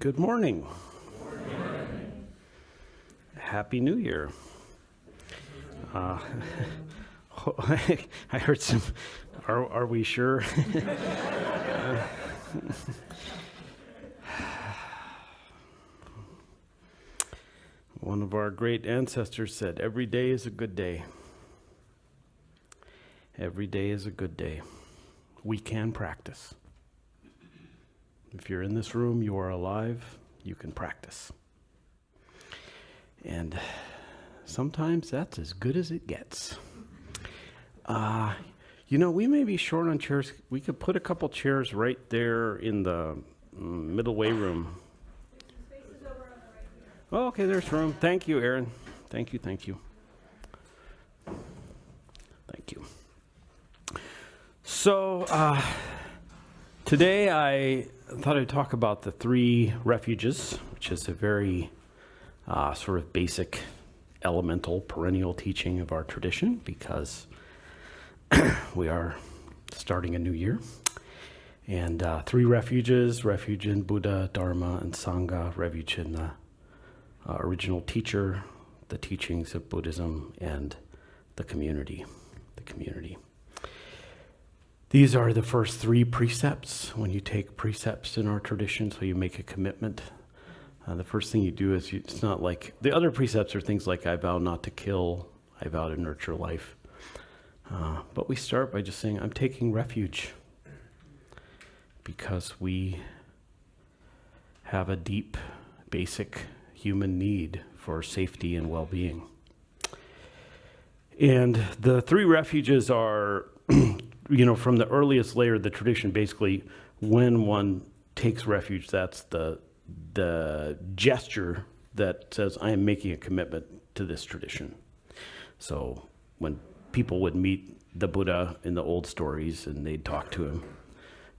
Good morning. Happy New Year. I heard some, are we sure? One of our great ancestors said, every day is a good day. Every day is a good day. We can practice. If you're in this room, you are alive, you can practice. And sometimes that's as good as it gets. We may be short on chairs. We could put a couple chairs right there in the middle way room. There's spaces over on the right here. Oh, okay, there's room. Thank you, Aaron. Thank you. Thank you. So, today I thought I'd talk about the 3 refuges, which is a very sort of basic, elemental, perennial teaching of our tradition, because we are starting a new year. And 3 refuges: refuge in Buddha, Dharma, and Sangha; refuge in the original teacher, the teachings of Buddhism, and the community. These are the first 3 precepts. When you take precepts in our tradition, so you make a commitment, the first thing you do is, it's not like, the other precepts are things like, I vow not to kill, I vow to nurture life. But we start by just saying, I'm taking refuge, because we have a deep, basic human need for safety and well-being. And the 3 refuges are, from the earliest layer of the tradition, basically, when one takes refuge, that's the gesture that says, I am making a commitment to this tradition. So when people would meet the Buddha in the old stories and they'd talk to him,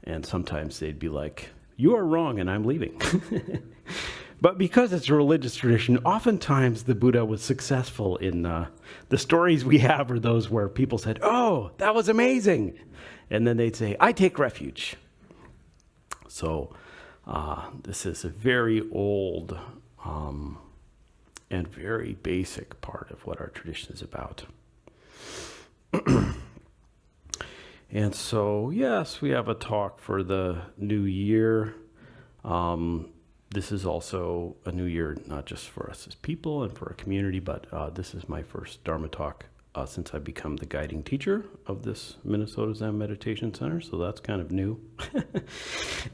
and sometimes they'd be like, you are wrong and I'm leaving. But because it's a religious tradition, oftentimes the Buddha was successful in the stories we have are those where people said, oh, that was amazing. And then they'd say, I take refuge. So this is a very old and very basic part of what our tradition is about. And so, yes, we have a talk for the new year. This is also a new year, not just for us as people and for our community, but this is my first Dharma talk since I've become the guiding teacher of this Minnesota Zen Meditation Center, so that's kind of new.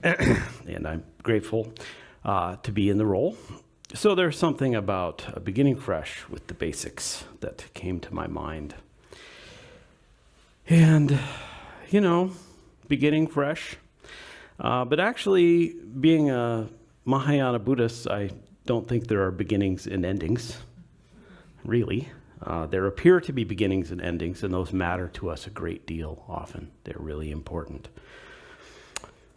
And I'm grateful to be in the role. So there's something about beginning fresh with the basics that came to my mind. And, beginning fresh. But actually, being a Mahayana Buddhist, I don't think there are beginnings and endings, really. There appear to be beginnings and endings, and those matter to us a great deal often. They're really important.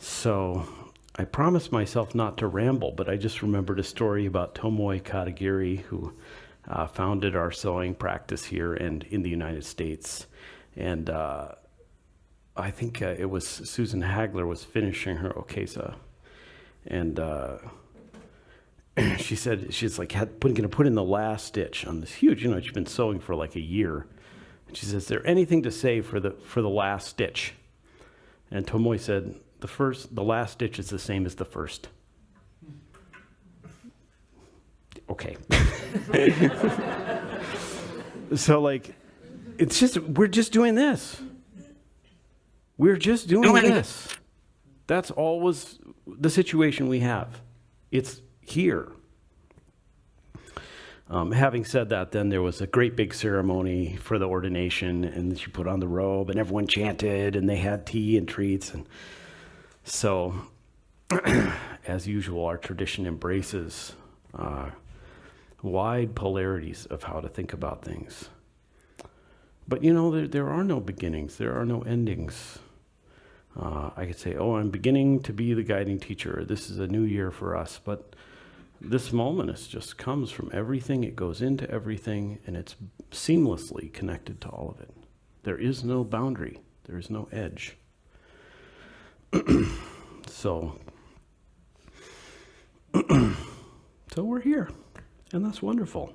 So I promised myself not to ramble, but I just remembered a story about Tomoe Katagiri, who founded our sewing practice here and in the United States. And I think it was Susan Hagler was finishing her okesa. And she said, she's like, going to put in the last stitch on this huge, she's been sewing for like a year. And she says, is there anything to say for the last stitch? And Tomoe said, the last stitch is the same as the first. Okay. So we're just doing this. We're just doing this. That's always the situation we have. It's here. Having said that, then there was a great big ceremony for the ordination, and she put on the robe, and everyone chanted, and they had tea and treats. And so, as usual, our tradition embraces wide polarities of how to think about things. But there are no beginnings, there are no endings. I could say, I'm beginning to be the guiding teacher. This is a new year for us. But this moment just comes from everything. It goes into everything, and it's seamlessly connected to all of it. There is no boundary. There is no edge. So So we're here, and that's wonderful.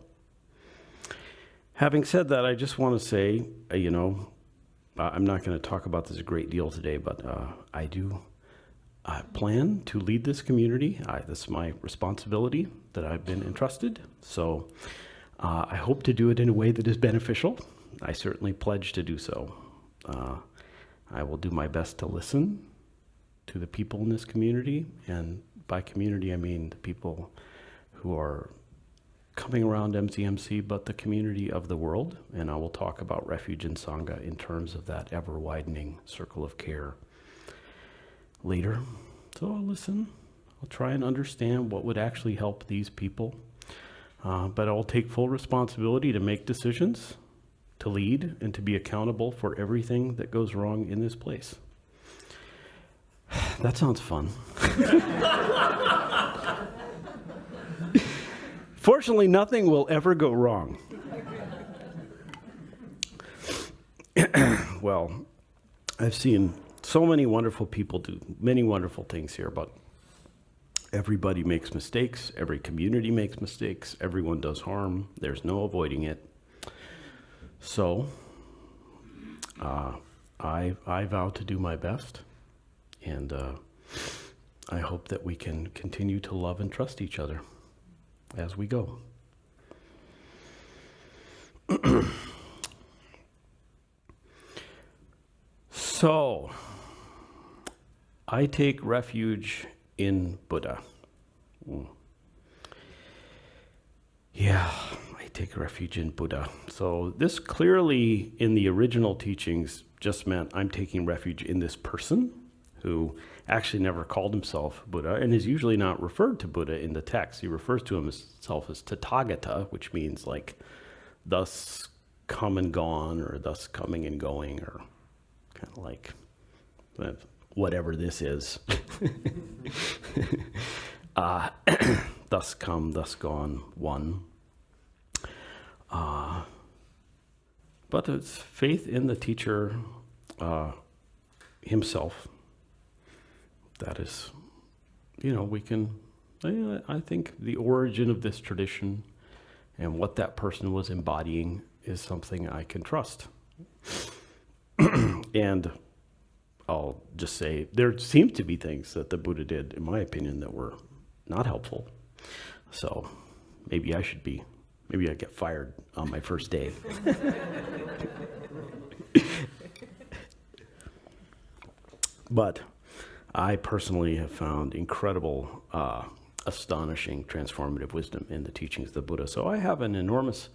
Having said that, I just want to say, I'm not going to talk about this a great deal today, but I do plan to lead this community. This is my responsibility that I've been entrusted. So I hope to do it in a way that is beneficial. I certainly pledge to do so. I will do my best to listen to the people in this community, and by community I mean the people who are coming around MZMC, but the community of the world, and I will talk about refuge and Sangha in terms of that ever-widening circle of care later. So I'll listen. I'll try and understand what would actually help these people, but I'll take full responsibility to make decisions, to lead, and to be accountable for everything that goes wrong in this place. That sounds fun. Fortunately, nothing will ever go wrong. Well, I've seen so many wonderful people do many wonderful things here, but everybody makes mistakes. Every community makes mistakes. Everyone does harm. There's no avoiding it. So, I vow to do my best, and I hope that we can continue to love and trust each other as we go. So, I take refuge in Buddha. Yeah, I take refuge in Buddha. So this clearly in the original teachings just meant I'm taking refuge in this person who actually never called himself Buddha and is usually not referred to Buddha in the text. He refers to himself as Tathagata, which means like thus come and gone, or thus coming and going, or kind of like whatever this is. Thus come, thus gone, one. But it's faith in the teacher himself. That is, we can, I think the origin of this tradition and what that person was embodying is something I can trust. And I'll just say, there seem to be things that the Buddha did, in my opinion, that were not helpful. So maybe I get fired on my first day. But I personally have found incredible, astonishing, transformative wisdom in the teachings of the Buddha. So I have an enormous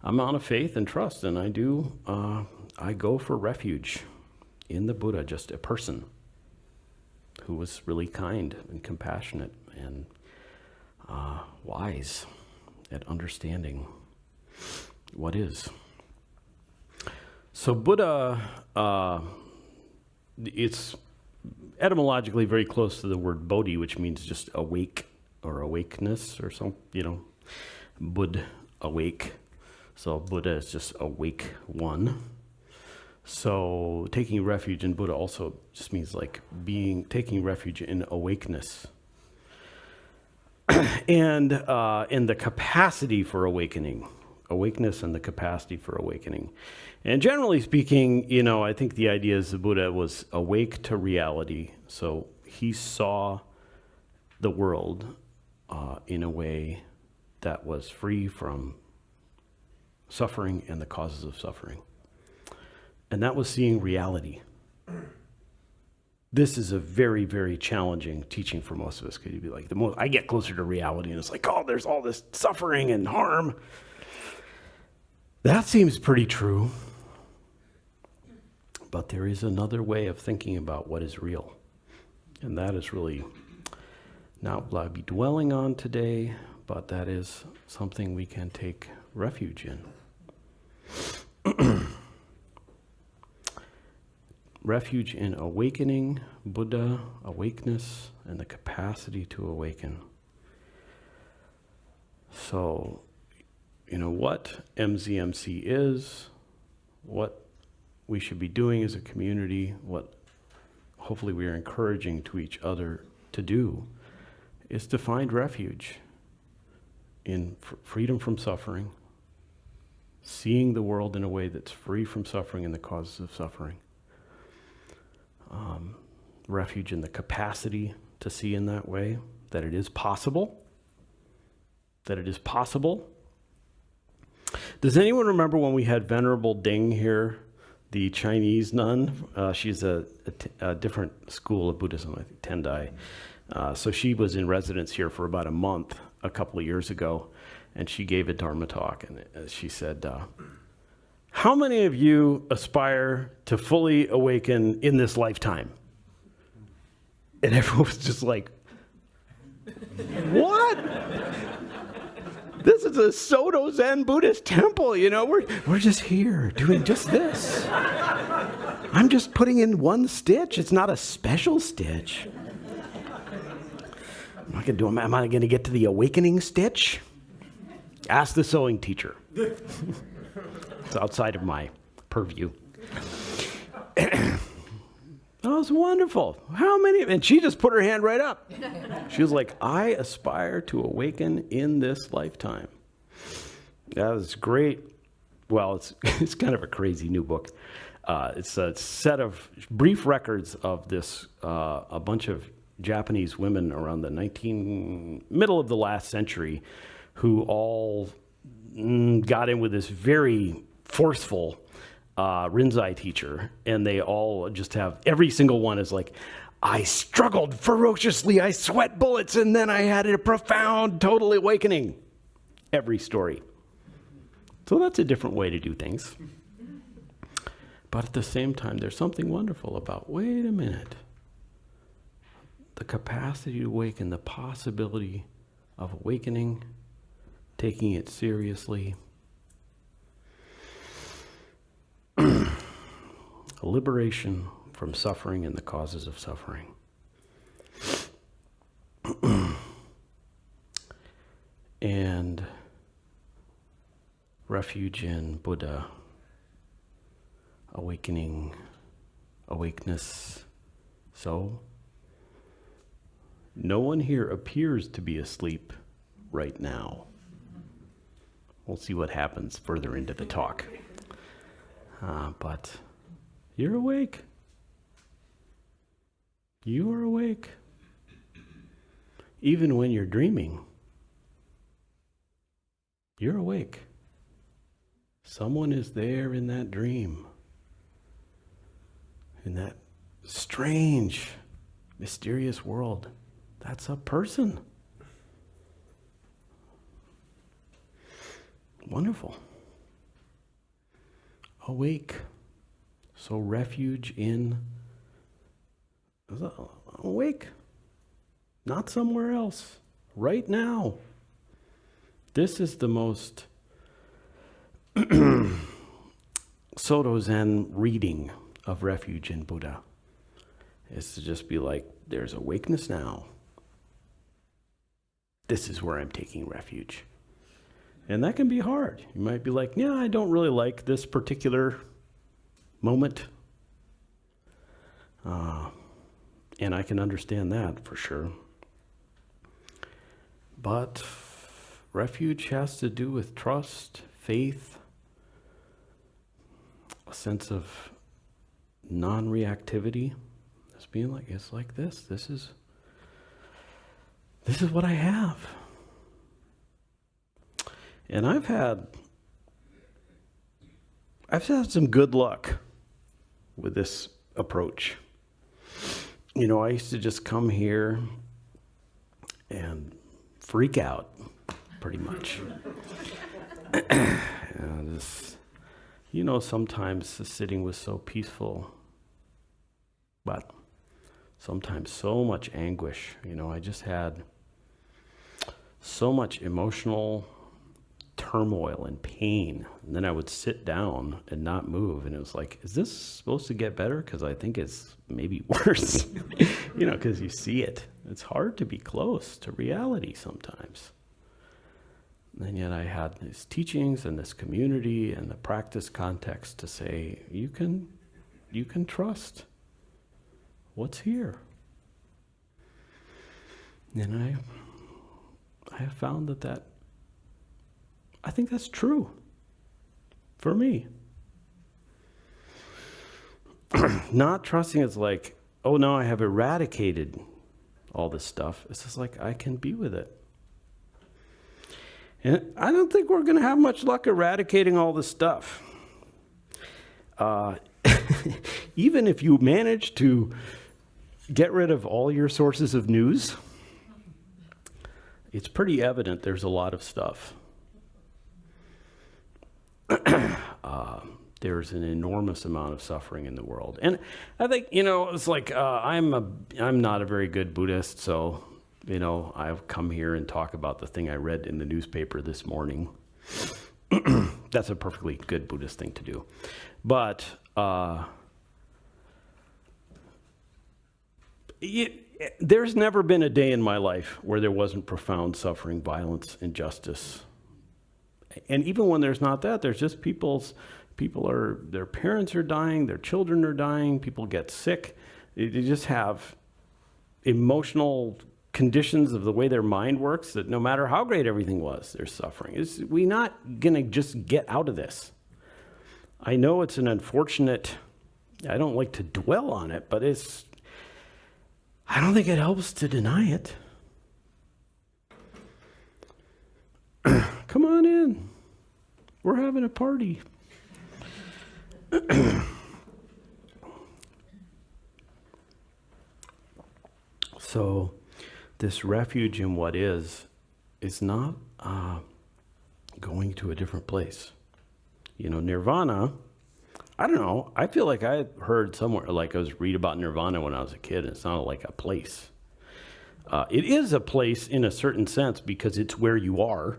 amount of faith and trust, and I go for refuge in the Buddha, just a person who was really kind and compassionate and wise at understanding what is. So Buddha, it's etymologically very close to the word bodhi, which means just awake or awakeness or something, Bud, awake. So Buddha is just awake one. So taking refuge in Buddha also just means like taking refuge in awakeness. And in the capacity for awakening. Awakeness and the capacity for awakening. And generally speaking, I think the idea is the Buddha was awake to reality. So he saw the world in a way that was free from suffering and the causes of suffering. And that was seeing reality. This is a very, very challenging teaching for most of us, because you'd be like, I get closer to reality and it's like, oh, there's all this suffering and harm. That seems pretty true. But there is another way of thinking about what is real. And that is really not what I'll be dwelling on today, but that is something we can take refuge in. Refuge in awakening, Buddha, awakeness, and the capacity to awaken. So, what MZMC is, what we should be doing as a community, what hopefully we are encouraging to each other to do, is to find refuge. in freedom from suffering, seeing the world in a way that's free from suffering and the causes of suffering. Refuge in the capacity to see in that way, that it is possible. That it is possible. Does anyone remember when we had Venerable Ding here, the Chinese nun? She's a different school of Buddhism, I think, Tendai. So she was in residence here for about a month a couple of years ago, and she gave a Dharma talk, and she said, how many of you aspire to fully awaken in this lifetime? And everyone was just like, what? This is a Soto Zen Buddhist temple, you know, we're just here doing just this. I'm just putting in one stitch. It's not a special stitch. Am I going to get to the awakening stitch? Ask the sewing teacher. It's outside of my purview. That was wonderful. How many? And she just put her hand right up. She was like, I aspire to awaken in this lifetime. That was great. Well, it's kind of a crazy new book. It's a set of brief records of this, a bunch of Japanese women around the middle of the last century who all got in with this very forceful Rinzai teacher, and they all just have, every single one is like, I struggled ferociously, I sweat bullets, and then I had a profound, total awakening. Every story. So that's a different way to do things. But at the same time, there's something wonderful about, wait a minute, the capacity to awaken, the possibility of awakening, taking it seriously, a liberation from suffering and the causes of suffering. And refuge in Buddha, awakening, awakeness. So, no one here appears to be asleep right now. We'll see what happens further into the talk. But you're awake. You are awake. Even when you're dreaming, you're awake. Someone is there in that dream, in that strange, mysterious world. That's a person. Wonderful. Awake. So refuge in, awake. Not somewhere else. Right now. This is the most Soto Zen reading of refuge in Buddha. Is to just be like, there's awakeness now. This is where I'm taking refuge. And that can be hard. You might be like, yeah, I don't really like this particular moment. And I can understand that for sure. But refuge has to do with trust, faith, a sense of non-reactivity. Just being like, it's like this. This is what I have. And I've had some good luck with this approach. You know, I used to just come here and freak out, pretty much. Sometimes the sitting was so peaceful, but sometimes so much anguish. I just had so much emotional turmoil and pain. And then I would sit down and not move. And it was like, is this supposed to get better? Because I think it's maybe worse, because you see it. It's hard to be close to reality sometimes. And yet I had these teachings and this community and the practice context to say, you can trust what's here. And I have found that I think that's true for me. Not trusting is like, oh no, I have eradicated all this stuff. It's just like, I can be with it. And I don't think we're going to have much luck eradicating all this stuff. Even if you manage to get rid of all your sources of news, it's pretty evident there's a lot of stuff. There's an enormous amount of suffering in the world. And I think, it's like, I'm not a very good Buddhist, so, I've come here and talk about the thing I read in the newspaper this morning. That's a perfectly good Buddhist thing to do. But there's never been a day in my life where there wasn't profound suffering, violence, injustice. And even when there's not that, there's just their parents are dying, their children are dying, people get sick. They just have emotional conditions of the way their mind works that no matter how great everything was, there's suffering. We're not going to just get out of this. I know it's an unfortunate, I don't like to dwell on it, but I don't think it helps to deny it. Come on in. We're having a party. So, this refuge in what is not going to a different place. Nirvana, I don't know. I feel like I heard somewhere, like I was read about Nirvana when I was a kid, and it sounded like a place. It is a place in a certain sense because it's where you are.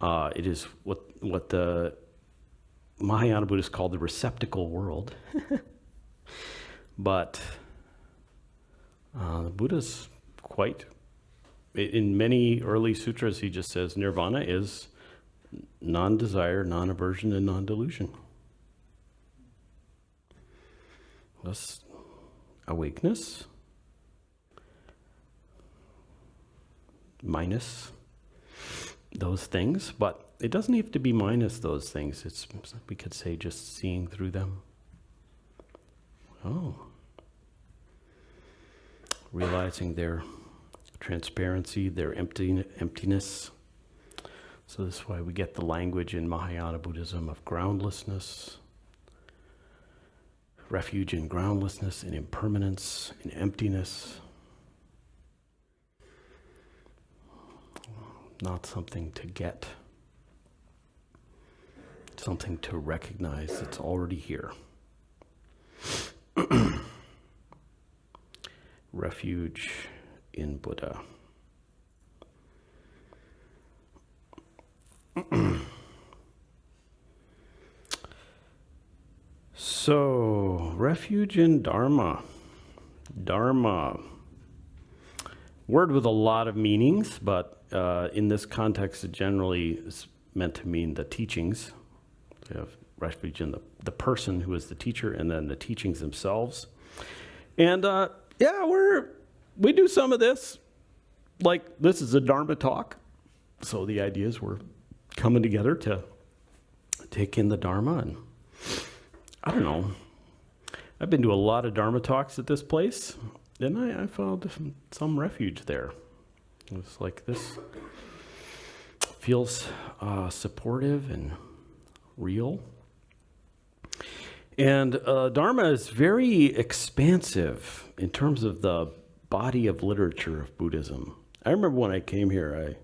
It is what the Mahayana Buddhists call the receptacle world. But the Buddha's in many early sutras, he just says nirvana is non-desire, non-aversion, and non-delusion. Thus, awakeness minus those things, but it doesn't have to be minus those things. We could say just seeing through them. Realizing their transparency, their emptiness. So this is why we get the language in Mahayana Buddhism of groundlessness, refuge in groundlessness, in impermanence, in emptiness. Not something to get, something to recognize that's already here. Refuge in Buddha. So, refuge in Dharma. Dharma. Word with a lot of meanings, but in this context, it generally is meant to mean the teachings. We have refuge in the person who is the teacher, and then the teachings themselves. And we do some of this. Like, this is a Dharma talk. So the idea is we're coming together to take in the Dharma. And I don't know. I've been to a lot of Dharma talks at this place, and I found some refuge there. It's like this feels supportive and real. And Dharma is very expansive in terms of the body of literature of Buddhism. I remember when I came here,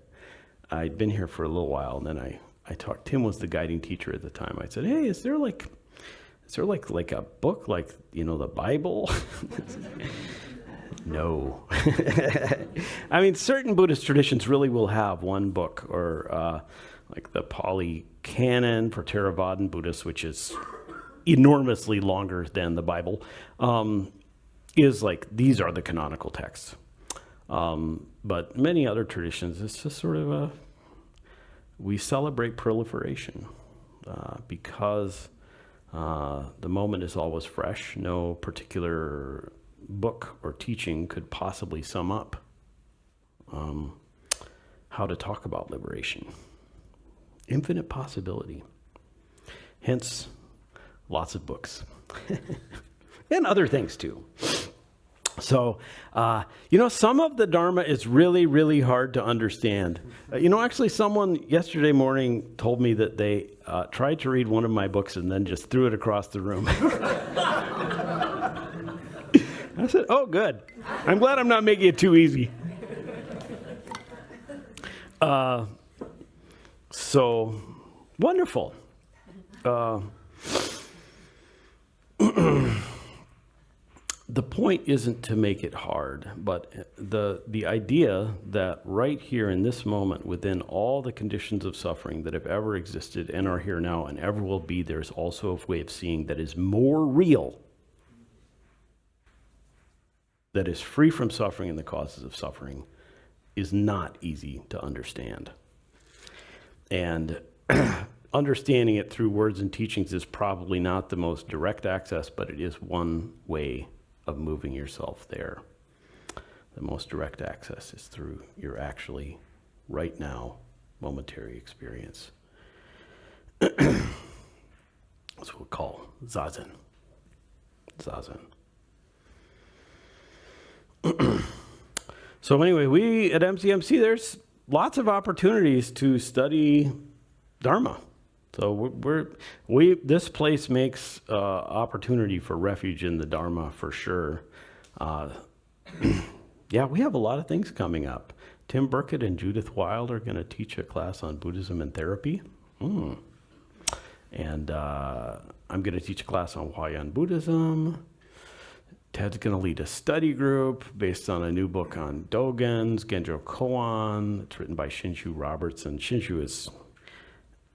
I'd been here for a little while, and then I talked, Tim was the guiding teacher at the time. I said, hey, is there like a book like, the Bible? No. I mean, certain Buddhist traditions really will have one book, or like the Pali Canon for Theravadan Buddhists, which is enormously longer than the Bible, is like, these are the canonical texts. But many other traditions, it's just sort of we celebrate proliferation because the moment is always fresh. No particular book or teaching could possibly sum up how to talk about liberation. Infinite possibility. Hence, lots of books. And other things too. So, some of the Dharma is really, really hard to understand. Actually someone yesterday morning told me that they tried to read one of my books and then just threw it across the room. I said, oh, good. I'm glad I'm not making it too easy. So, wonderful. The point isn't to make it hard, but the idea that right here in this moment, within all the conditions of suffering that have ever existed and are here now and ever will be, there's also a way of seeing that is more real, that is free from suffering and the causes of suffering, is not easy to understand. And understanding it through words and teachings is probably not the most direct access, but it is one way of moving yourself there. The most direct access is through your actually, right now, momentary experience. That's what we call zazen. Zazen. So anyway, we at MCMC, there's lots of opportunities to study Dharma. So this place makes opportunity for refuge in the Dharma for sure. Yeah, we have a lot of things coming up. Tim Burkett and Judith Wild are going to teach a class on Buddhism and therapy. And I'm going to teach a class on Huayan Buddhism. Ted's going to lead a study group based on a new book on Dogens, Genjo Koan. It's written by Shinshu Robertson. Shinshu is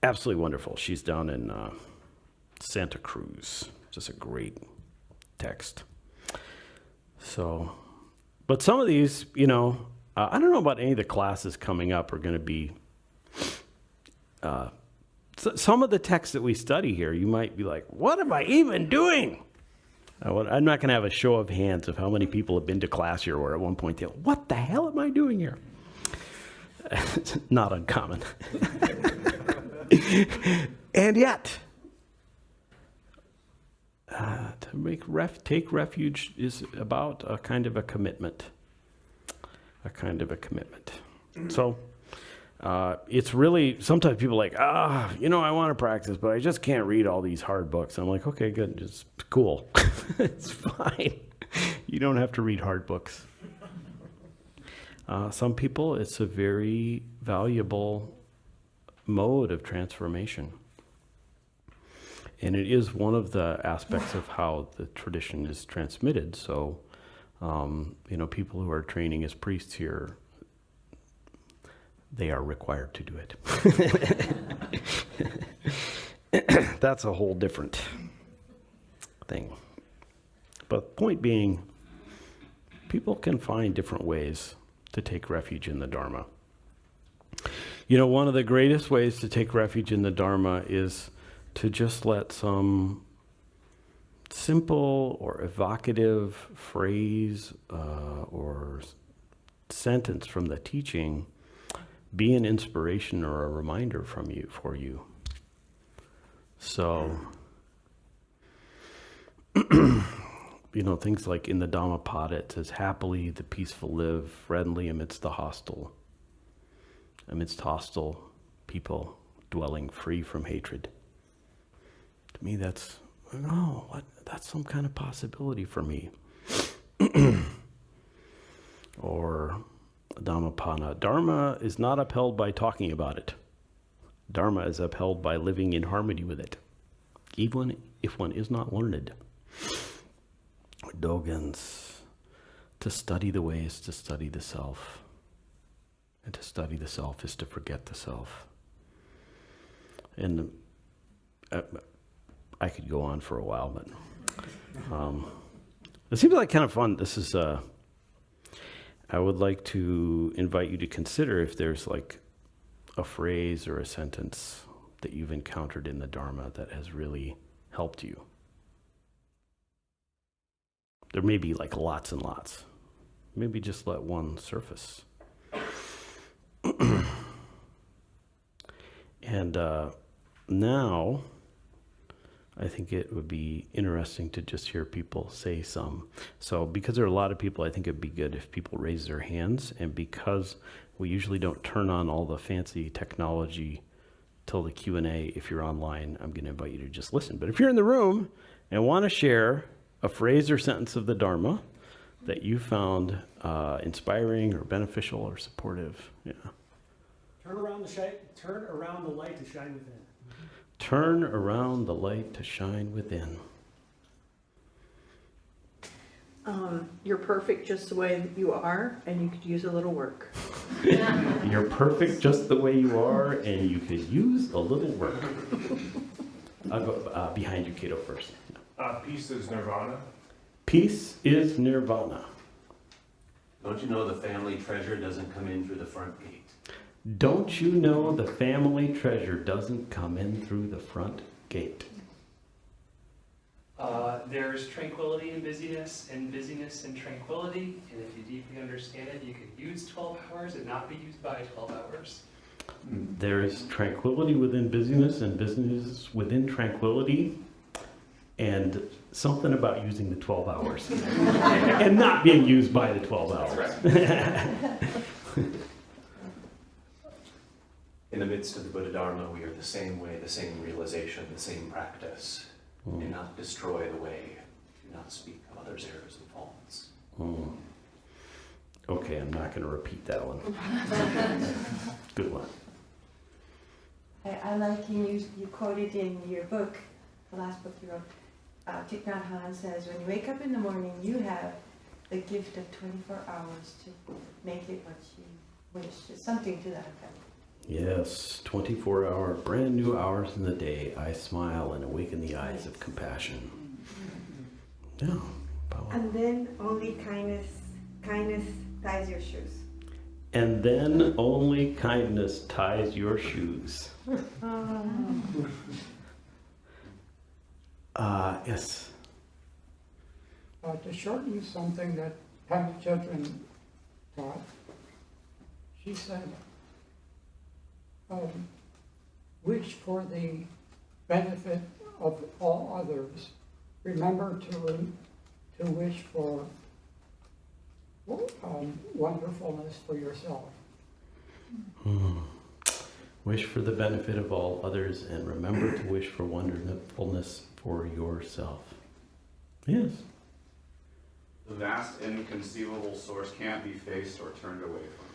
absolutely wonderful. She's down in Santa Cruz. Just a great text. So, but some of these, I don't know about any of the classes coming up are going to be, some of the texts that we study here, you might be like, what am I even doing? I'm not going to have a show of hands of how many people have been to class here or at one point, what the hell am I doing here? It's not uncommon. And yet, take refuge is about a kind of a commitment. So, it's really, sometimes people are like, I want to practice, but I just can't read all these hard books. I'm like, okay, good, just cool. It's fine. You don't have to read hard books. Some people, it's a very valuable mode of transformation. And it is one of the aspects of how the tradition is transmitted. So, people who are training as priests here, they are required to do it. That's a whole different thing. But point being, people can find different ways to take refuge in the Dharma. One of the greatest ways to take refuge in the Dharma is to just let some simple or evocative phrase or sentence from the teaching be an inspiration or a reminder for you. So, things like in the Dhammapada, it says, happily the peaceful live, friendly amidst hostile people, dwelling free from hatred. To me, that's some kind of possibility for me. Or Dhammapada. Dharma is not upheld by talking about it. Dharma is upheld by living in harmony with it, even if one is not learned. Dogens, to study the way is to study the self. And to study the self is to forget the self. And I could go on for a while, but it seems like kind of fun. This is, I would like to invite you to consider if there's like a phrase or a sentence that you've encountered in the Dharma that has really helped you. There may be like lots and lots. Maybe just let one surface. And now, I think it would be interesting to just hear people say some. So because there are a lot of people, I think it'd be good if people raise their hands. And because we usually don't turn on all the fancy technology till the Q&A, if you're online, I'm going to invite you to just listen. But if you're in the room and want to share a phrase or sentence of the Dharma that you found inspiring or beneficial or supportive, yeah. Turn around the light to shine within. Turn around the light to shine within. You're perfect just the way that you are, and you could use a little work. You're perfect just the way you are, and you could use a little work. I'll go behind you, Cato, first. Peace is nirvana. Peace is nirvana. Don't you know the family treasure doesn't come in through the front gate? Don't you know the family treasure doesn't come in through the front gate? There's tranquility in busyness, and busyness in tranquility. And if you deeply understand it, you could use 12 hours and not be used by 12 hours. There is tranquility within busyness and business within tranquility, and something about using the 12 hours and not being used by the 12 hours. In the midst of the Buddha Dharma, we are the same way, the same realization, the same practice. Do not destroy the way. Do not speak of others' errors and faults. Okay, I'm not going to repeat that one. Good one. I like you quoted in your book, the last book you wrote, Thich Nhat Hanh says, when you wake up in the morning, you have the gift of 24 hours to make it what you wish. It's something to that effect. Yes, 24-hour, brand new hours in the day. I smile and awaken the eyes of compassion. Yeah. Power. And then only kindness ties your shoes. And then only kindness ties your shoes. Yes. To shorten something that Pema Chodron taught, she said, wish for the benefit of all others. Remember to wish for wonderfulness for yourself. Wish for the benefit of all others, and remember to wish for wonderfulness for yourself. Yes. The vast, inconceivable source can't be faced or turned away from.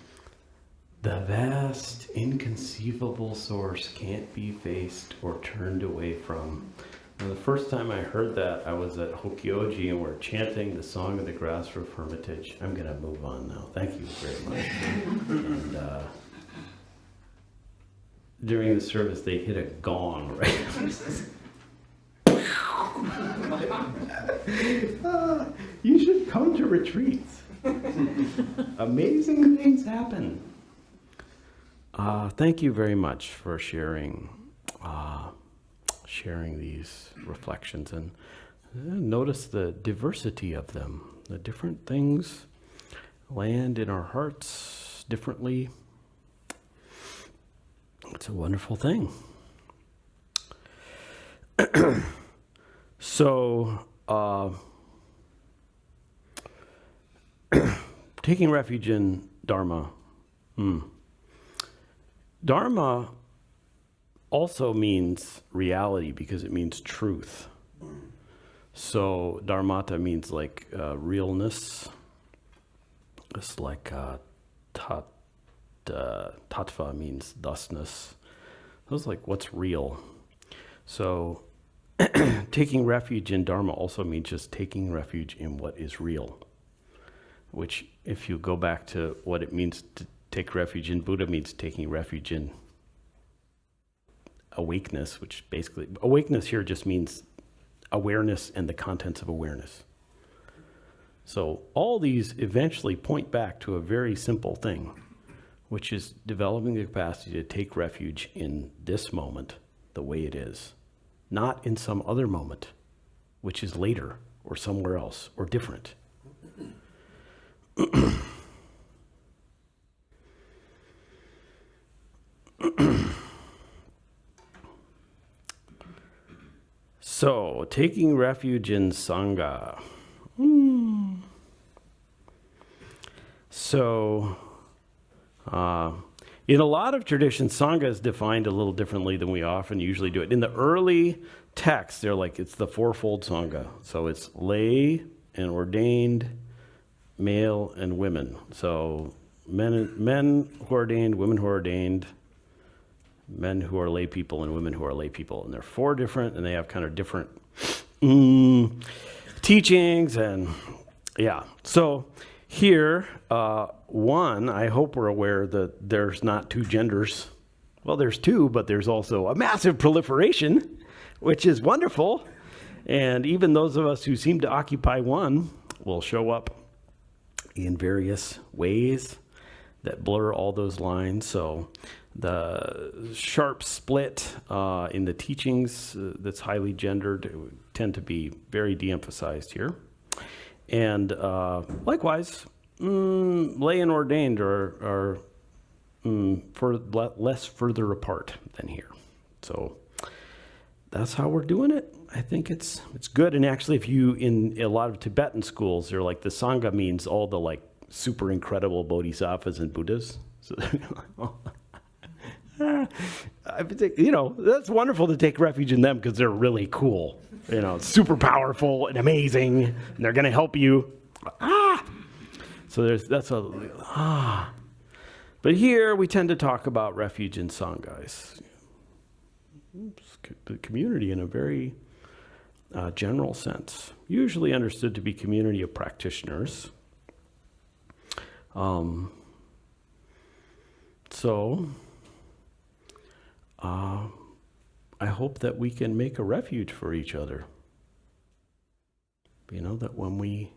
The vast, inconceivable source can't be faced or turned away from. Now, the first time I heard that, I was at Hokyoji and we're chanting the Song of the Grass Roof Hermitage. I'm going to move on now. Thank you very much. And during the service, they hit a gong, right? You should come to retreats. Amazing things happen. Thank you very much for sharing these reflections, and notice the diversity of them. The different things land in our hearts differently. It's a wonderful thing. So, taking refuge in Dharma. Dharma also means reality because it means truth. So dharmata means like realness. It's like tattva means thusness. Those like what's real. So taking refuge in Dharma also means just taking refuge in what is real. Which, if you go back to what it means to take refuge in Buddha, means taking refuge in awakeness, which basically, awakeness here just means awareness and the contents of awareness. So all these eventually point back to a very simple thing, which is developing the capacity to take refuge in this moment the way it is, not in some other moment, which is later or somewhere else or different. So, taking refuge in Sangha. So, in a lot of traditions, Sangha is defined a little differently than we often usually do it. In the early texts, they're like, it's the fourfold Sangha. So it's lay and ordained, male and women. So men who are ordained, women who are ordained, men who are lay people, and women who are lay people. And they're four different, and they have kind of different teachings. And yeah, so here, one, I hope we're aware that there's not two genders. Well, there's two, but there's also a massive proliferation, which is wonderful. And even those of us who seem to occupy one will show up in various ways that blur all those lines. So the sharp split in the teachings that's highly gendered tend to be very de-emphasized here. And likewise, lay and ordained are less further apart than here. So that's how we're doing it. I think it's good. And actually, if you, in a lot of Tibetan schools, they're like, the Sangha means all the like super incredible bodhisattvas and Buddhas. So you know, that's wonderful to take refuge in them because they're really cool, you know, super powerful and amazing, and they're going to help you. So But here we tend to talk about refuge in Sangha. It's the community in a very general sense, usually understood to be community of practitioners. I hope that we can make a refuge for each other. You know, that when we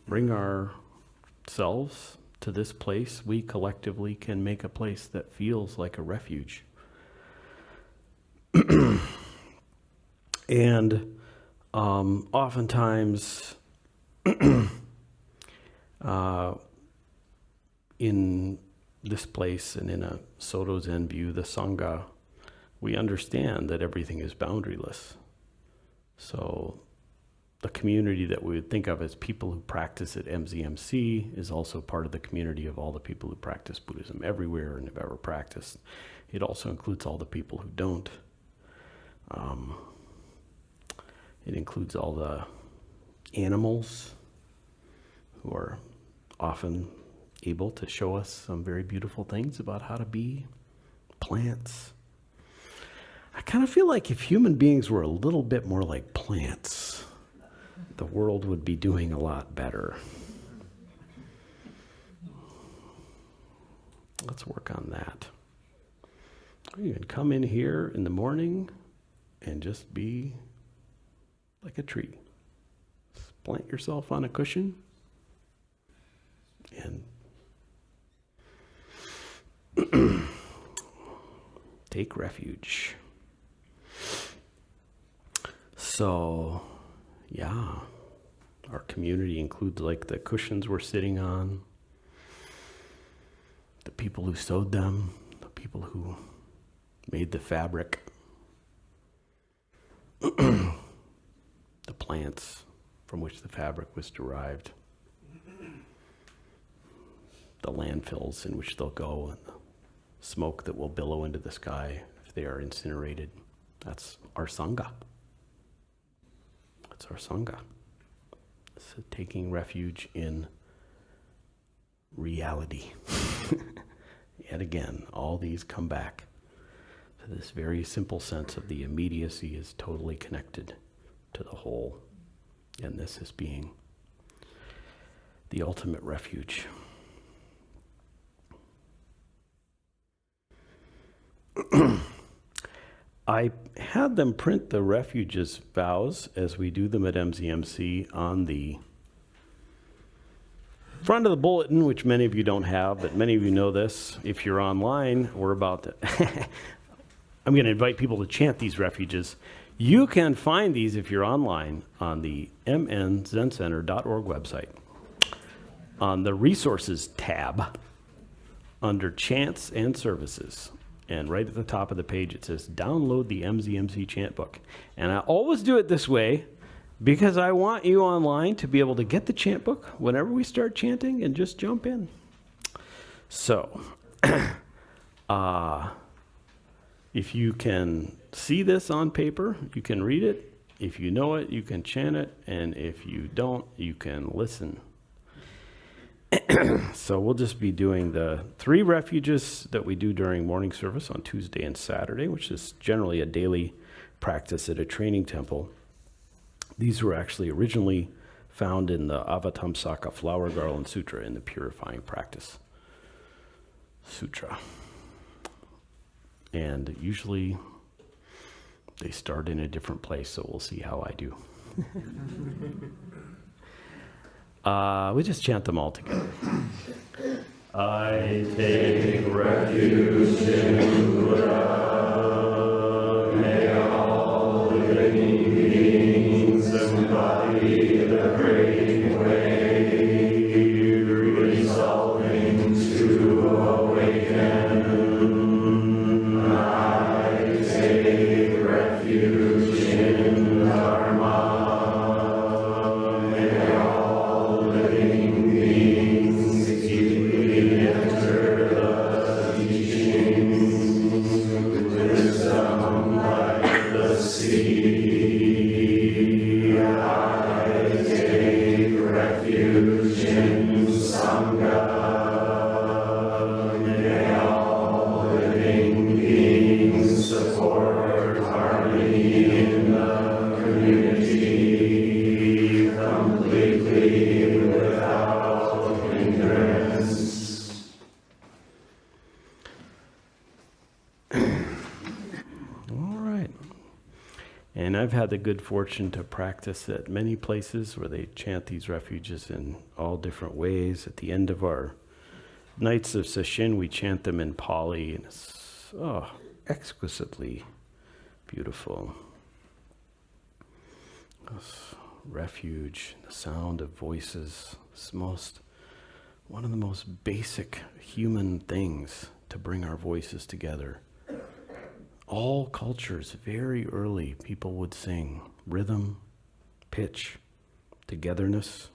bring ourselves to this place, we collectively can make a place that feels like a refuge. And oftentimes, in this place and in a Soto Zen view, the Sangha, we understand that everything is boundaryless. So the community that we would think of as people who practice at MZMC is also part of the community of all the people who practice Buddhism everywhere and have ever practiced. It also includes all the people who don't. It includes all the animals who are often able to show us some very beautiful things about how to be, plants. I kind of feel like if human beings were a little bit more like plants, the world would be doing a lot better. Let's work on that. You can come in here in the morning and just be like a tree. Just plant yourself on a cushion and take refuge. So, yeah, our community includes like the cushions we're sitting on, the people who sewed them, the people who made the fabric, the plants from which the fabric was derived, the landfills in which they'll go, and the smoke that will billow into the sky if they are incinerated. That's our Sangha. That's our Sangha. So taking refuge in reality. Yet again, all these come back to this very simple sense of the immediacy is totally connected to the whole. And this is being the ultimate refuge. I had them print the Refuges vows as we do them at MZMC on the front of the bulletin, which many of you don't have, but many of you know this. If you're online, we're about to... I'm going to invite people to chant these refuges. You can find these if you're online on the mnzencenter.org website on the resources tab under chants and services. And right at the top of the page, it says, download the MZMC chant book. And I always do it this way because I want you online to be able to get the chant book whenever we start chanting and just jump in. So, if you can see this on paper, you can read it. If you know it, you can chant it. And if you don't, you can listen. So we'll just be doing the 3 refuges that we do during morning service on Tuesday and Saturday, which is generally a daily practice at a training temple. These were actually originally found in the Avatamsaka Flower Garland Sutra, in the Purifying Practice Sutra. And usually they start in a different place, so we'll see how I do. We just chant them all together. I take refuge in Buddha. May all living beings embody the great way, resolving to awaken. I take refuge in Dharma. Refuge in Sangha. May all living beings support harmony in the community, completely without hindrance. All right. And I've had the good fortune to practice at many places where they chant these refuges in all different ways. At the end of our nights of sesshin, we chant them in Pali, and it's exquisitely beautiful. This refuge, the sound of voices, it's one of the most basic human things to bring our voices together. All cultures, very early, people would sing rhythm, pitch, togetherness,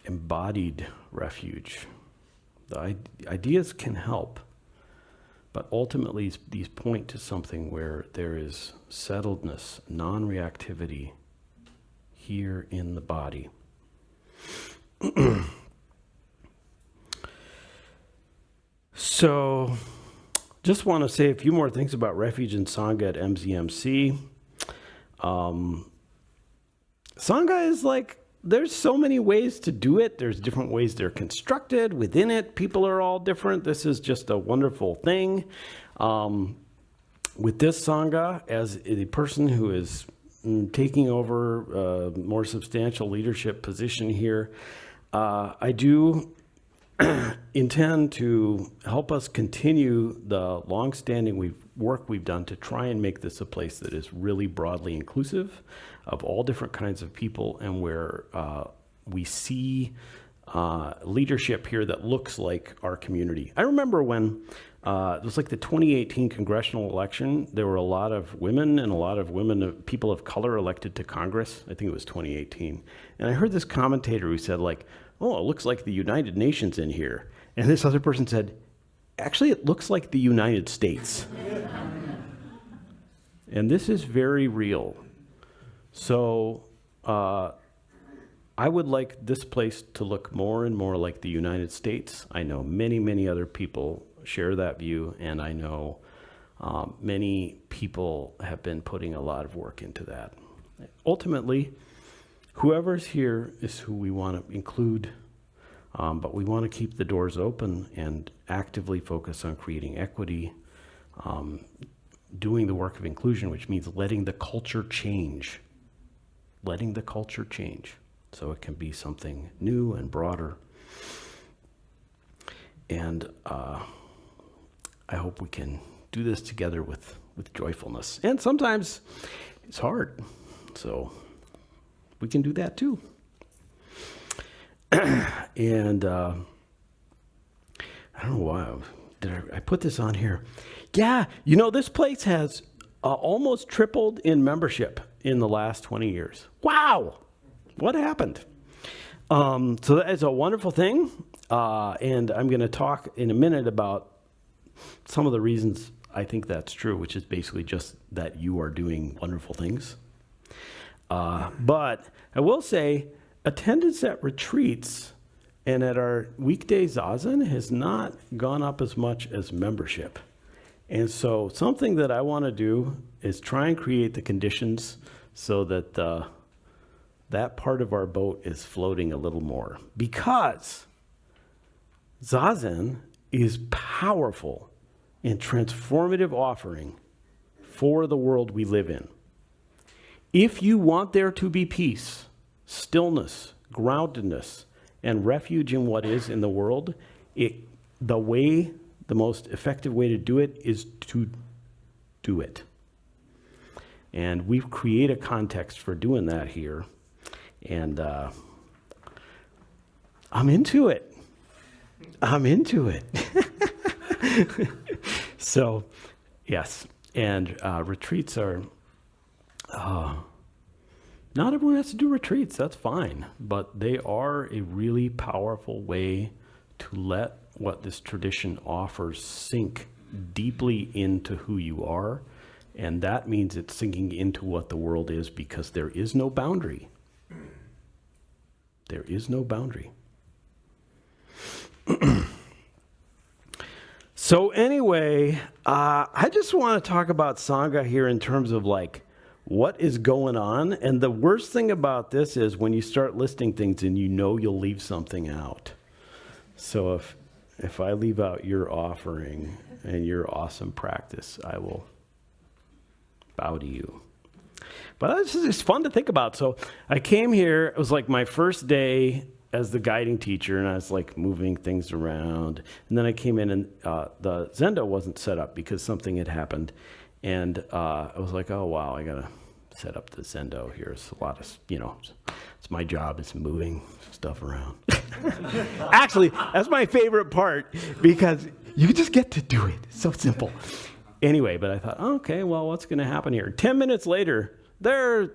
embodied refuge. The ideas can help, but ultimately these point to something where there is settledness, non-reactivity here in the body. So, just want to say a few more things about Refuge and Sangha at MZMC. Sangha is there's so many ways to do it. There's different ways they're constructed. Within it, people are all different. This is just a wonderful thing. With this Sangha, as a person who is taking over a more substantial leadership position here, I do intend to help us continue the long-standing work we've done to try and make this a place that is really broadly inclusive of all different kinds of people, and where we see leadership here that looks like our community. I remember when it was like the 2018 congressional election, there were a lot of women and a lot of people of color elected to Congress. I think it was 2018. And I heard this commentator who said oh, it looks like the United Nations in here. And this other person said, actually, it looks like the United States. And this is very real. So I would like this place to look more and more like the United States. I know many, many other people share that view, and I know many people have been putting a lot of work into that. Ultimately, whoever's here is who we want to include, but we want to keep the doors open and actively focus on creating equity, doing the work of inclusion, which means letting the culture change. Letting the culture change so it can be something new and broader. And I hope we can do this together with joyfulness. And sometimes it's hard, so we can do that too. And I don't know why, I put this on here? Yeah, this place has almost tripled in membership in the last 20 years. Wow, what happened? So that is a wonderful thing, and I'm going to talk in a minute about some of the reasons I think that's true, which is basically just that you are doing wonderful things. But I will say, attendance at retreats and at our weekday Zazen has not gone up as much as membership. And so something that I want to do is try and create the conditions so that that part of our boat is floating a little more. Because Zazen is powerful and transformative offering for the world we live in. If you want there to be peace, stillness, groundedness, and refuge in what is in the world, the most effective way to do it is to do it. And we've created a context for doing that here. And I'm into it. So, yes. And retreats are, not everyone has to do retreats, that's fine. But they are a really powerful way to let what this tradition offers sink deeply into who you are. And that means it's sinking into what the world is, because there is no boundary. There is no boundary. So anyway, I just want to talk about Sangha here in terms of like what is going on. And the worst thing about this is when you start listing things and you'll leave something out. So if I leave out your offering and your awesome practice, I will bow to you. But it's fun to think about. So I came here, it was like my first day as the guiding teacher, and I was like moving things around. And then I came in and the Zendo wasn't set up because something had happened. And I was like, oh wow, I gotta set up the Zendo here. It's a lot of, it's my job, it's moving stuff around. Actually, that's my favorite part because you just get to do it. It's so simple. Anyway, but I thought, okay, well, what's gonna happen here? 10 minutes later, there are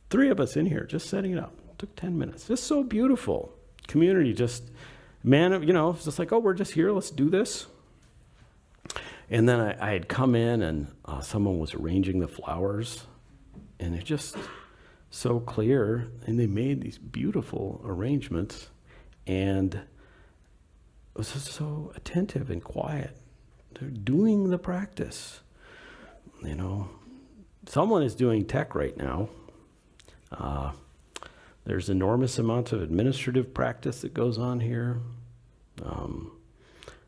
3 of us in here just setting it up. It took 10 minutes. Just so beautiful. Community just, it's just like, oh, we're just here, let's do this. And then I had come in and someone was arranging the flowers, and it's just so clear, and they made these beautiful arrangements, and it was just so attentive and quiet. They're doing the practice. Someone is doing tech right now. There's enormous amounts of administrative practice that goes on here.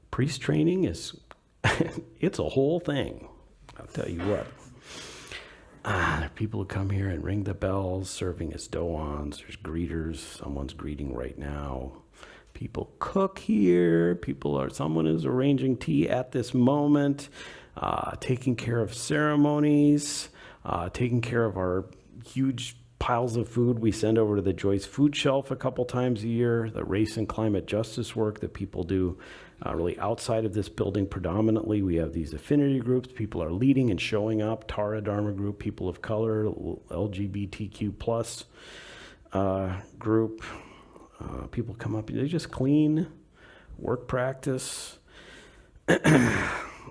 Priest training is, it's a whole thing. I'll tell you what. There are people who come here and ring the bells, serving as doans. There's greeters. Someone's greeting right now. People cook here. Someone is arranging tea at this moment, taking care of ceremonies, taking care of our huge piles of food we send over to the Joyce Food Shelf a couple times a year, the race and climate justice work that people do really outside of this building predominantly. We have these affinity groups. People are leading and showing up. Tara Dharma group, people of color, LGBTQ plus group. People come up, they just clean, work practice,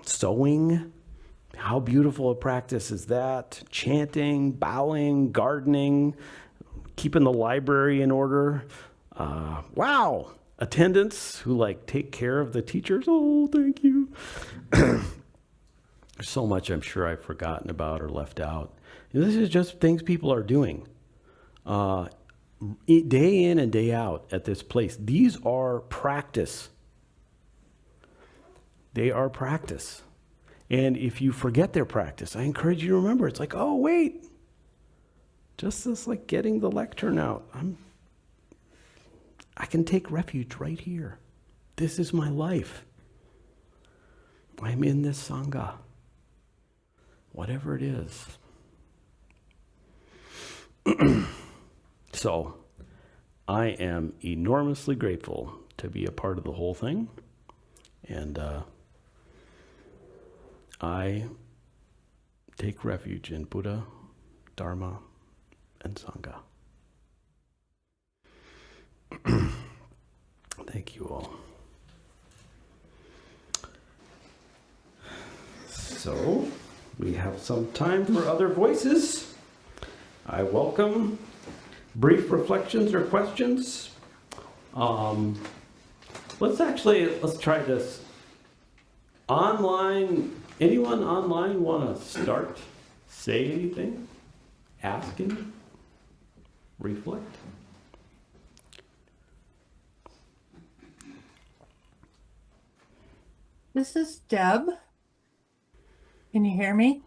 sewing. How beautiful a practice is that? Chanting, bowing, gardening, keeping the library in order. Wow. Attendants who take care of the teachers. Oh, thank you. There's so much I'm sure I've forgotten about or left out. And this is just things people are doing. Day in and day out at this place. These are practice. They are practice. And if you forget their practice, I encourage you to remember. It's like, oh, wait. Just this getting the lectern out. I can take refuge right here. This is my life. I'm in this Sangha. Whatever it is. So, I am enormously grateful to be a part of the whole thing. And I take refuge in Buddha, Dharma, and Sangha. Thank you all. So, we have some time for other voices. I welcome brief reflections or questions. Let's try this. Online, anyone online want to start? Say anything? Ask anything? Reflect? This is Deb. Can you hear me?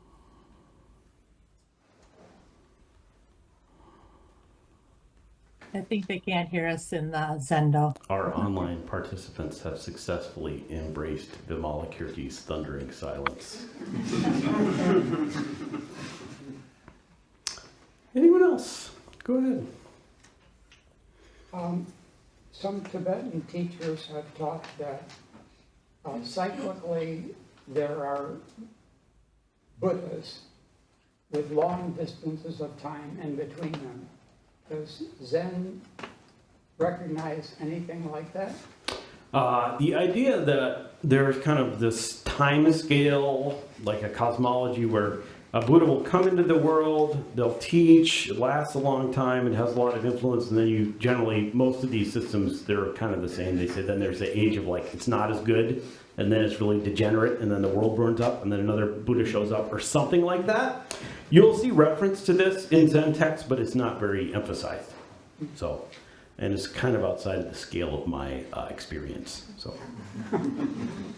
I think they can't hear us in the Zendo. Our online participants have successfully embraced Vimalakirti's thundering silence. Anyone else? Go ahead. Some Tibetan teachers have taught that cyclically there are Buddhas with long distances of time in between them. Does Zen recognize anything like that? The idea that there's kind of this time scale, like a cosmology, where a Buddha will come into the world, they'll teach, it lasts a long time, it has a lot of influence, and then you generally, most of these systems, they're kind of the same. They say then there's the age of like, it's not as good, and then it's really degenerate, and then the world burns up, and then another Buddha shows up, or something like that. You'll see reference to this in Zen texts, but it's not very emphasized. So, and it's kind of outside of the scale of my experience. So,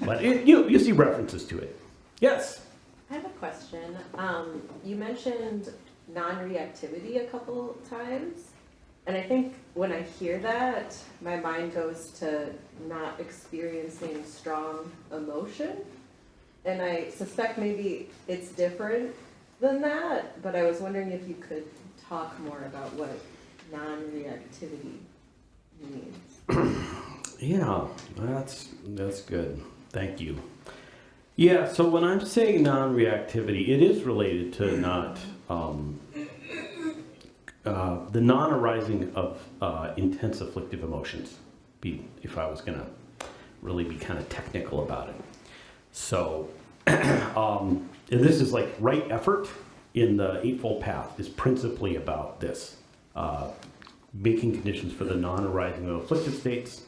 but you see references to it. Yes. I have a question. You mentioned non-reactivity a couple times, and I think when I hear that, my mind goes to not experiencing strong emotion, and I suspect maybe it's different than that, but I was wondering if you could talk more about what non-reactivity means. Yeah, that's good. Thank you. Yeah, so when I'm saying non-reactivity, it is related to not the non-arising of intense afflictive emotions. If I was going to really be kind of technical about it. So, and this is like right effort in the Eightfold Path is principally about this, making conditions for the non-arising of afflictive states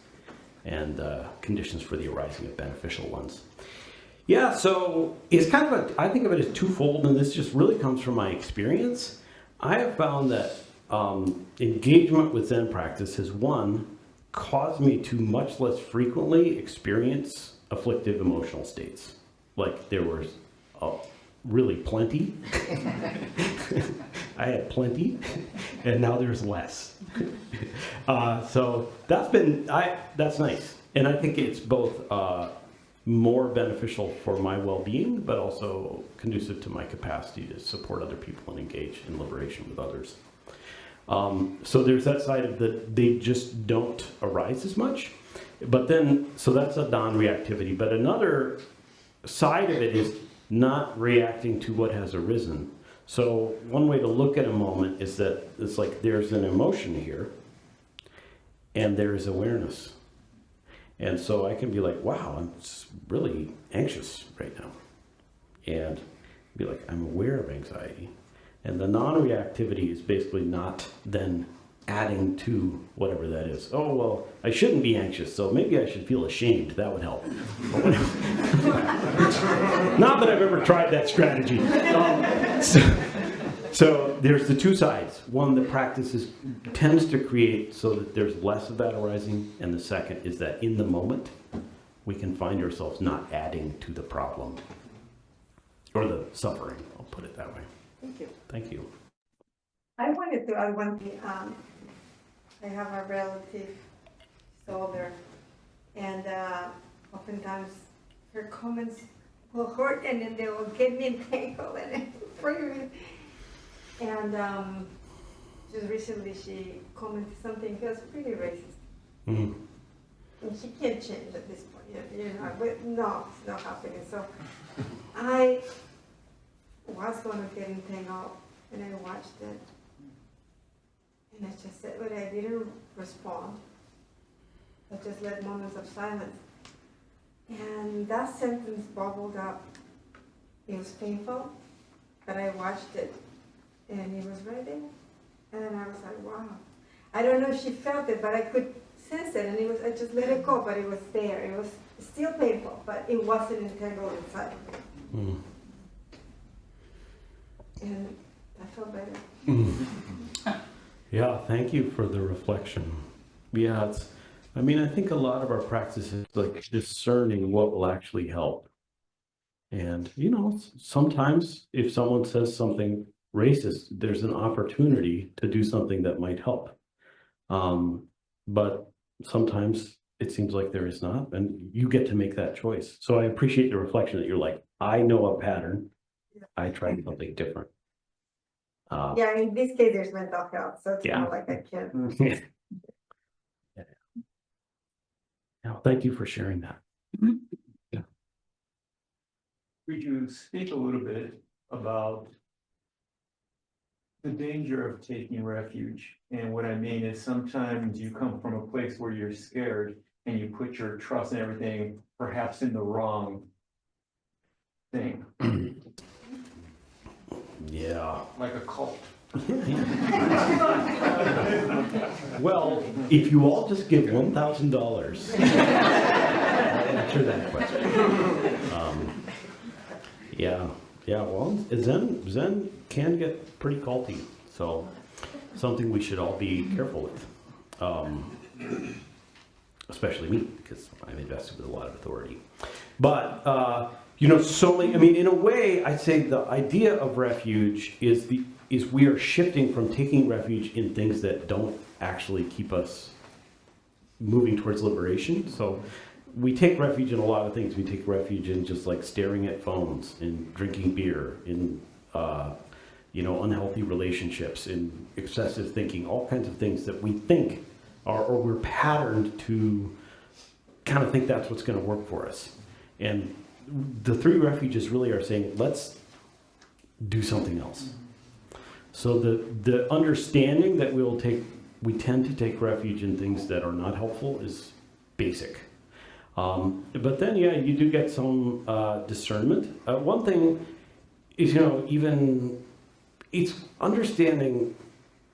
and conditions for the arising of beneficial ones. Yeah, so it's kind of I think of it as twofold, and this just really comes from my experience. I have found that engagement with Zen practice has, one, caused me to much less frequently experience afflictive emotional states. Like there was really plenty. I had plenty, and now there's less. So that's nice. And I think it's both more beneficial for my well-being, but also conducive to my capacity to support other people and engage in liberation with others. So there's that side of that they just don't arise as much. But then, so that's a non-reactivity. But another side of it is not reacting to what has arisen. So one way to look at a moment is that it's like there's an emotion here, and there's awareness. And so I can be like, wow, I'm really anxious right now. And be like, I'm aware of anxiety. And the non-reactivity is basically not then adding to whatever that is. Oh, well, I shouldn't be anxious, so maybe I should feel ashamed. That would help. Not that I've ever tried that strategy. So there's the two sides. One, the practice tends to create so that there's less of that arising. And the second is that in the moment, we can find ourselves not adding to the problem. Or the suffering, I'll put it that way. Thank you. Thank you. I wanted to add one thing. I have a relative, she's older, and oftentimes her comments will hurt and then they will get me entangled and frustrated. And just recently she commented something that was pretty racist. Mm-hmm. And she can't change at this point, you know, but no, it's not happening. So I was going to get entangled, and I watched it. And I just said, but I didn't respond. I just let moments of silence. And that sentence bubbled up. It was painful, but I watched it, and it was right there. And I was like, wow. I don't know if she felt it, but I could sense it, and I just let it go, but it was there. It was still painful, but it wasn't entangled inside. Mm. And I felt better. Yeah, thank you for the reflection. Yeah, I think a lot of our practice is like discerning what will actually help. And, sometimes if someone says something racist, there's an opportunity to do something that might help. But sometimes it seems like there is not, and you get to make that choice. So I appreciate the reflection that you're like, I know a pattern. I tried something different. Yeah, in this case, there's mental health, so it's Yeah. not like I can. Yeah, thank you for sharing that. Could you speak a little bit about the danger of taking refuge? And what I mean is sometimes you come from a place where you're scared and you put your trust and everything perhaps in the wrong thing, Yeah. like a cult. Well, if you all just give $1,000, I'll answer that question. Well, Zen can get pretty culty, so something we should all be careful with. Especially me, because I'm invested with a lot of authority. But, in a way, I'd say the idea of refuge is we are shifting from taking refuge in things that don't actually keep us moving towards liberation. So we take refuge in a lot of things. We take refuge in just like staring at phones, in drinking beer, in unhealthy relationships, in excessive thinking, all kinds of things that we think or we're patterned to kind of think that's what's going to work for us. And the three refuges really are saying, let's do something else. So the understanding that we tend to take refuge in things that are not helpful is basic. But then, you do get some discernment. One thing is, even it's understanding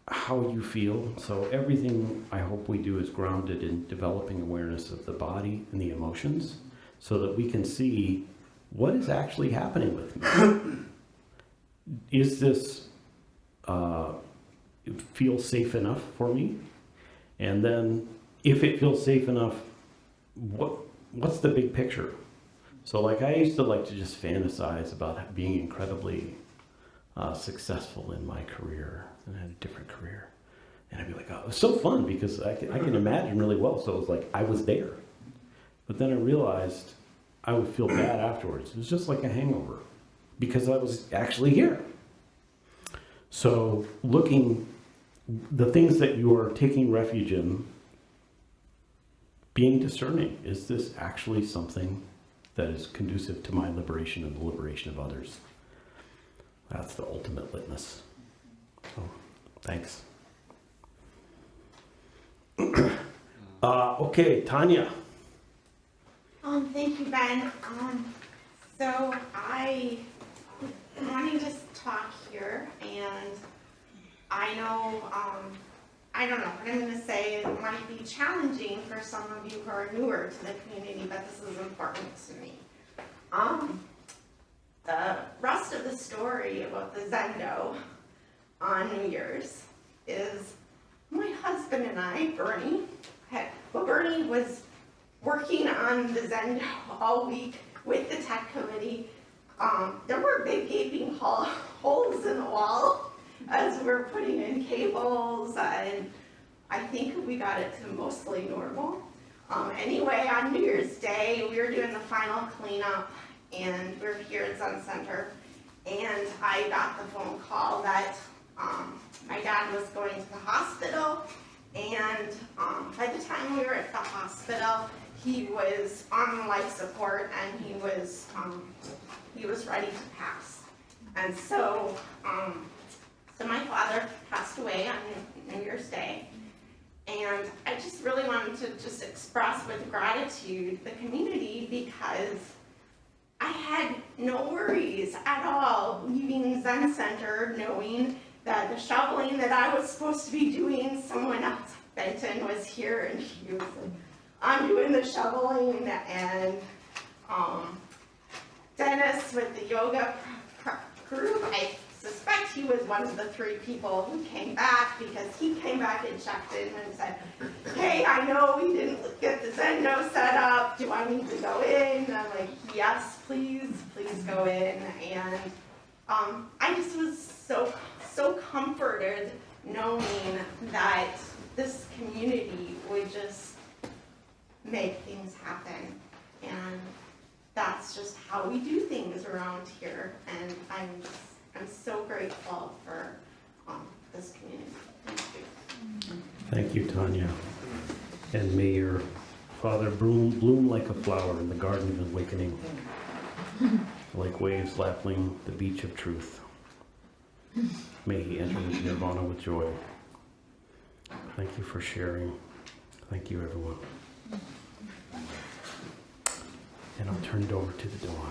how you feel. So everything I hope we do is grounded in developing awareness of the body and the emotions so that we can see what is actually happening with me. Is this feel safe enough for me? And then if it feels safe enough, what's the big picture? So I used to like to just fantasize about being incredibly successful in my career, and I had a different career. And I'd be like, oh, it was so fun because I can imagine really well. So it was like I was there. But then I realized I would feel bad afterwards. It was just like a hangover because I was actually here. So the things that you are taking refuge in, being discerning, is this actually something that is conducive to my liberation and the liberation of others? That's the ultimate litmus. So, thanks. Okay, Tanya. Thank you, Ben. So I'm wanting to talk here, and I know, I don't know what I'm going to say. It might be challenging for some of you who are newer to the community, but this is important to me. The rest of the story about the Zendo on New Year's is my husband and I, Bernie, Bernie was working on the Zendo all week with the tech committee. There were big gaping holes in the wall as we were putting in cables, and I think we got it to mostly normal. Anyway, on New Year's Day, we were doing the final cleanup, and we were here at Zen Center, and I got the phone call that my dad was going to the hospital, and by the time we were at the hospital, he was on life support and he was ready to pass. And so, so my father passed away on New Year's Day. And I just really wanted to just express with gratitude the community, because I had no worries at all leaving Zen Center knowing that the shoveling that I was supposed to be doing, someone else, Benton, was here and he was like, I'm doing the shoveling, and Dennis with the yoga group, I suspect he was one of the 3 people who came back, because he came back and checked in and said, hey, I know we didn't get the Zendo set up, do I need to go in? And I'm like, yes, please go in. And I just was so comforted knowing that this community would just make things happen. And that's just how we do things around here. And I'm so grateful for this community. Thank you. Thank you, Tanya. And may your father bloom like a flower in the garden of awakening, like waves lapping the beach of truth. May he enter into nirvana with joy. Thank you for sharing. Thank you, everyone. And I'll turn it over to the door.